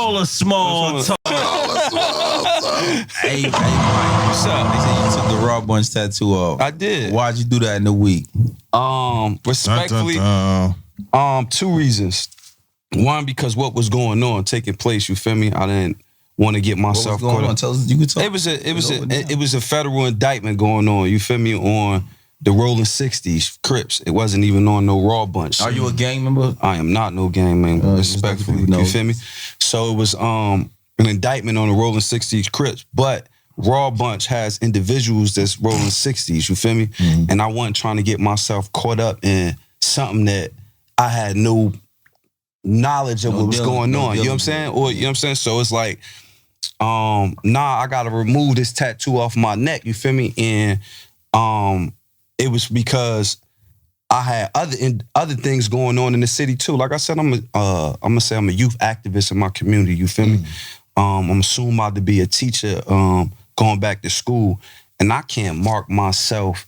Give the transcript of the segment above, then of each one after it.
All a small talk. Hey, Mike, what's up? They said you took the Raw Bunch tattoo off. I did. Why'd you do that in a week? Respectfully, two reasons. One, because what was going on, taking place. You feel me? I didn't want to get myself What was going caught on? up. Tell us. You could talk. It was a federal indictment going on. You feel me? On the Rolling 60s Crips. It wasn't even on no Raw Bunch. Are you a gang member? I am not no gang member. Respectfully, you feel me? So it was an indictment on the Rolling 60s Crips, but Raw Bunch has individuals that's rolling 60s. You feel me? Mm-hmm. And I wasn't trying to get myself caught up in something that I had no knowledge of what was going on. You know what I'm saying? Or you know what I'm saying? So it's like, I gotta remove this tattoo off my neck, you feel me? And it was because I had other things going on in the city too. Like I said, I'm a youth activist in my community, you feel me? I'm soon about to be a teacher, going back to school, and I can't mark myself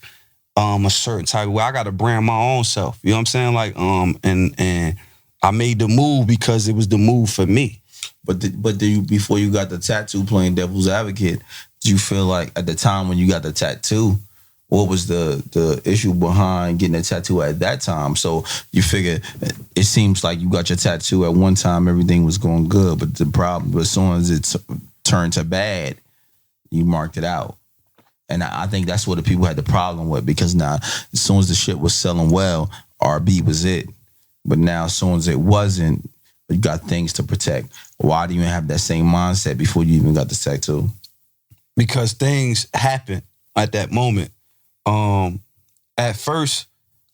a certain type of way. I gotta brand my own self. You know what I'm saying? Like, and I made the move because it was the move for me. But before you got the tattoo, playing devil's advocate, did you feel like at the time when you got the tattoo, what was the issue behind getting a tattoo at that time? So you figure, it seems like you got your tattoo at one time, everything was going good, but the problem, as soon as it turned to bad, you marked it out. And I think that's what the people had the problem with, because now, as soon as the shit was selling well, RB was it. But now, as soon as it wasn't, you got things to protect. Why do you have that same mindset before you even got the tattoo? Because things happened at that moment. At first,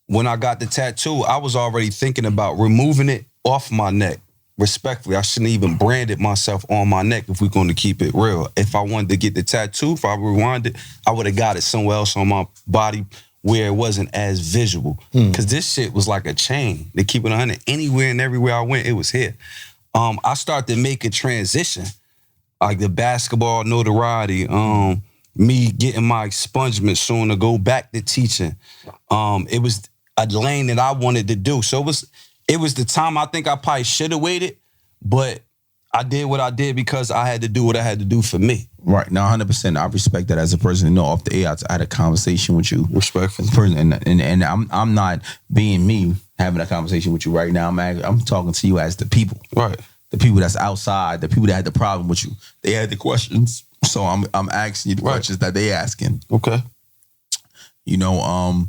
when I got the tattoo, I was already thinking about removing it off my neck. Respectfully, I shouldn't even branded myself on my neck if we're going to keep it real. If I wanted to get the tattoo, if I rewind it, I would have got it somewhere else on my body where it wasn't as visual. Because this shit was like a chain. They keep it 100. Anywhere and everywhere I went, it was here. I started to make a transition, like the basketball notoriety, me getting my expungement soon to go back to teaching. It was a lane that I wanted to do. So it was the time I think I probably should have waited, but I did what I did because I had to do what I had to do for me. Right. Now, 100%, I respect that as a person. You know, off the air, I had a conversation with you. Respectfully. And I'm not being me having a conversation with you right now. I'm talking to you as the people. Right. The people that's outside, the people that had the problem with you. They had the questions. So I'm asking you the questions that they asking. Okay. You know,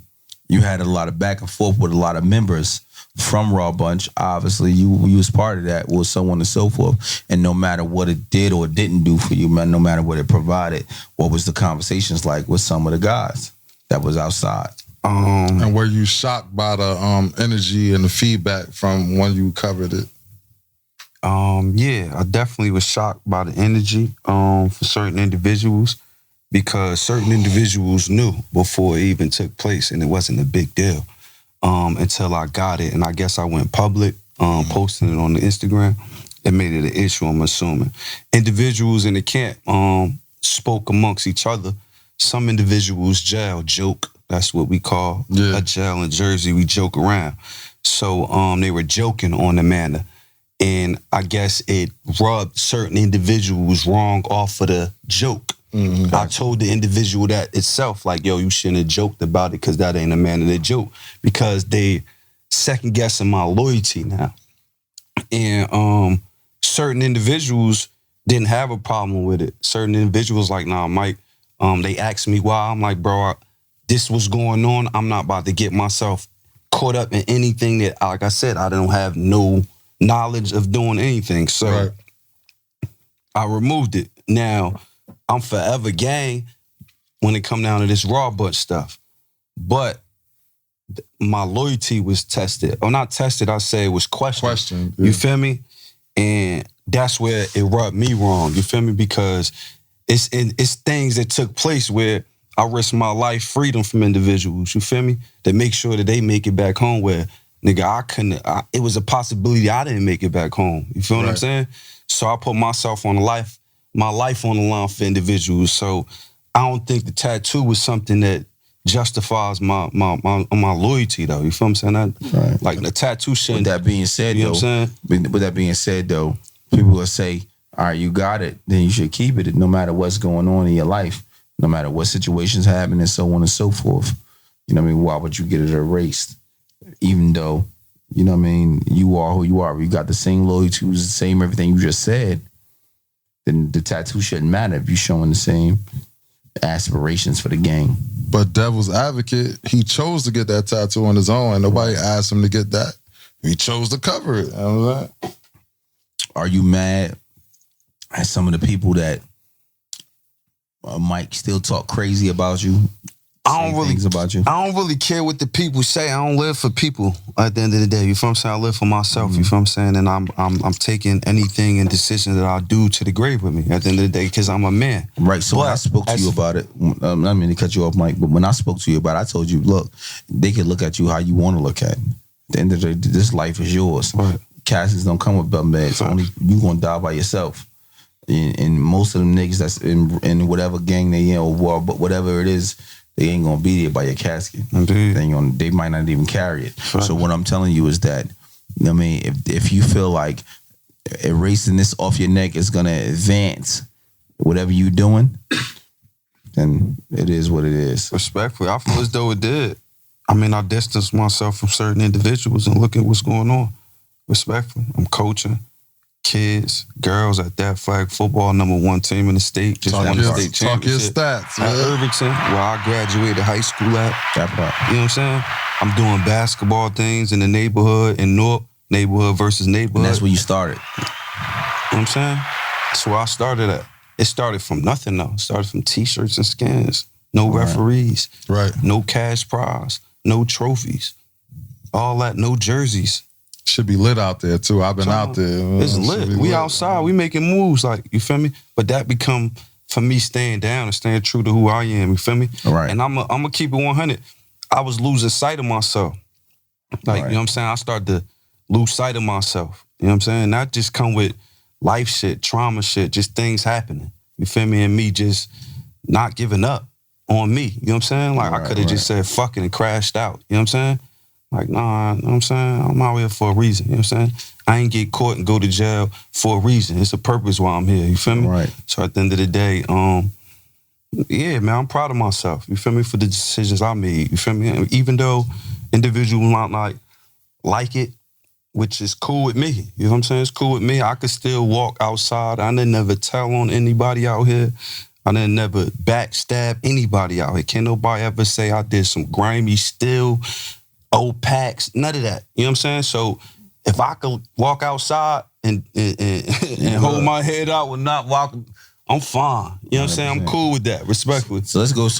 you had a lot of back and forth with a lot of members from Raw Bunch. Obviously, you was part of that, with so on and so forth. And no matter what it did or didn't do for you, man, no matter what it provided, what was the conversations like with some of the guys that was outside? And were you shocked by the energy and the feedback from when you covered it? Yeah, I definitely was shocked by the energy for certain individuals, because certain individuals knew before it even took place, and it wasn't a big deal until I got it. And I guess I went public, posting it on the Instagram. It made it an issue, I'm assuming. Individuals in the camp spoke amongst each other. Some individuals joke. That's what we call a jail in Jersey. We joke around. So they were joking on the manner. And I guess it rubbed certain individuals wrong off of the joke. Mm-hmm. I told the individual that itself, like, yo, you shouldn't have joked about it, because that ain't a manner to joke, because they second guessing my loyalty now. And certain individuals didn't have a problem with it. Certain individuals like, nah, Mike, they asked me why. I'm like, bro, this was going on. I'm not about to get myself caught up in anything that, like I said, I don't have no knowledge of doing anything. So I removed it. Now, I'm forever gang when it come down to this Raw Bunch stuff. But my loyalty was tested. Or not tested, I say it was questioned. You feel me? And that's where it rubbed me wrong. You feel me? Because it's things that took place where I risked my life, freedom from individuals, you feel me? To make sure that they make it back home, where, nigga, it was a possibility I didn't make it back home. You feel what I'm saying? So I put myself on my life on the line for individuals. So I don't think the tattoo was something that justifies my loyalty, though. You feel what I'm saying? Like the tattoo shit. With that being said, you know what I'm saying? With that being said, though, people will say, all right, you got it, then you should keep it no matter what's going on in your life, no matter what situations happen and so on and so forth. You know what I mean? Why would you get it erased? Even though, you know what I mean, you are who you are. You got the same loyalties, the same everything you just said, then the tattoo shouldn't matter if you're showing the same aspirations for the game. But devil's advocate, he chose to get that tattoo on his own, and nobody asked him to get that. He chose to cover it. You know what I'm saying? Are you mad at some of the people that might still talk crazy about you? I don't Things about you. I don't really care what the people say. I don't live for people at the end of the day. You feel what I'm saying? I live for myself. You feel what I'm saying? And I'm taking anything and decisions that I do to the grave with me at the end of the day because I'm a man. Right. So when I spoke to you about it, I didn't mean to cut you off, Mike, but when I spoke to you about it, I told you, look, they can look at you how you want to look at it. At the end of the day, this life is yours. Right. Caskets don't come with bum beds. Right. Only you gonna die by yourself. And most of them niggas that's in whatever gang they in or war, but whatever it is, they ain't gonna be there by your casket. Indeed. They might not even carry it. Right. So what I'm telling you is that, you know what I mean, if you feel like erasing this off your neck is gonna advance whatever you doing, then it is what it is. Respectfully, I feel as though it did. I mean, I distance myself from certain individuals and look at what's going on. Respectfully, I'm coaching kids, girls at that flag football #1 team in the state. Just won the state championship. Talk your stats, man. At Irvington, where I graduated high school at. That part. You know what I'm saying? I'm doing basketball things in the neighborhood, in North, neighborhood versus neighborhood. And that's where you started. You know what I'm saying? That's where I started at. It started from nothing, though. It started from T-shirts and skins. No referees. Right. No cash prize. No trophies. All that, no jerseys. Should be lit out there, too. I've been out there. It's lit. We outside. We making moves, like, you feel me? But that become, for me, staying down and staying true to who I am, you feel me? Right. And I'm going to keep it 100. I was losing sight of myself. Like, Right. you know what I'm saying? I started to lose sight of myself. You know what I'm saying? Not just come with life shit, trauma shit, just things happening. You feel me? And me just not giving up on me. You know what I'm saying? Like, I could have just said fuck it and crashed out. You know what I'm saying? Like, nah, you know what I'm saying? I'm out here for a reason. You know what I'm saying? I ain't get caught and go to jail for a reason. It's a purpose why I'm here. You feel me? Right. So at the end of the day, yeah, man, I'm proud of myself. You feel me? For the decisions I made. You feel me? And even though individuals might not like it, which is cool with me. You know what I'm saying? It's cool with me. I could still walk outside. I didn't never tell on anybody out here. I didn't never backstab anybody out here. Can't nobody ever say I did some grimy still, old packs, none of that. You know what I'm saying? So if I could walk outside and hold my head out and not walk, I'm fine. You know what I'm saying? I'm cool with that, respectfully. So let's go